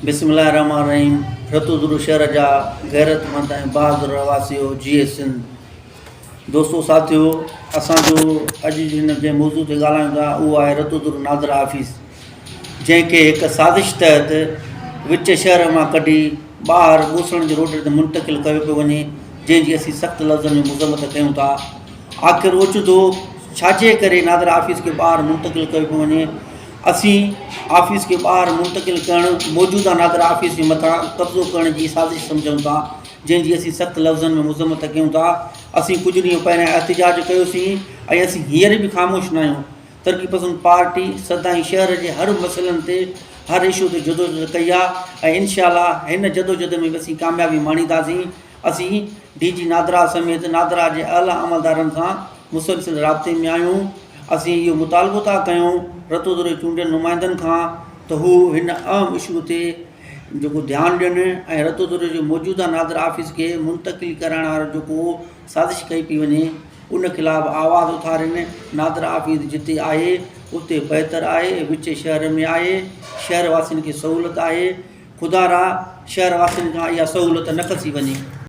बिस्मिल्लाहिर्रहमानिर्रहीम। रतुद्र शहर जा गैरतमंद ऐं बहादुर रवासियो जीए सिंध। दोस्तों साथियों, असांजो अॼु जिन जंहिं मौज़ू ते ॻाल्हायूं था उहो आहे रतुद्र नादर ऑफिस, जंहिंखे हिकु साज़िश तहत विच शहर मां कढी ॿाहिरि ॻोसण जे रोड ते मुंतक़िल कयो पियो वञे, जंहिंजी असीं सख़्तु लफ़्ज़नि में मुज़म्मत कयूं था। आख़िर ओचितो छाजे करे नादर ऑफिस खे ॿाहिरि मुंतक़िल कयो पियो वञे? असीं ऑफिस खे ॿाहिरि मुंतक़िल करणु मौजूदा नादर ऑफिस जे मथां कब्ज़ो करण जी साज़िश सम्झूं था, जंहिंजी असीं सख़्तु लफ़्ज़नि में मुज़म्मत कयूं था। असीं कुझु ॾींहं पहिरियां एहतिजाज कयोसीं ऐं असीं हींअर बि ख़ामोश न आहियूं। तरक़ी पसंद पार्टी सदाईं शहर जे हर मसइलनि ते, हर इशू ते जदोजहद कई आहे ऐं इंशाअल्लाह हिन जदोजहद में बि असीं कामयाबी माणींदासीं। असीं DG नादरा समेत नादरा जे आला अमलदारनि सां मुसलसिल राब्ते में आहियूं। असीं इहो मुतालबो था कयूं रतुद्र चूंडियल नुमाइंदनि खां त हू हिन अहम इशू ते जेको ध्यानु ॾियनि ऐं रतुद्र जो मौजूदा नादर ऑफिस खे मुंतक़िल करण वारो जेको साज़िश कई पई वञे उन ख़िलाफ़ु आवाज़ उथारनि। नादर ऑफिस जिते आहे उते बहितरु आहे, विच शहर में आहे, शहर वासियुनि खे सहूलियत आहे। ख़ुदा रा शहर वासियुनि खां इहा सहूलियत न खसी वञे।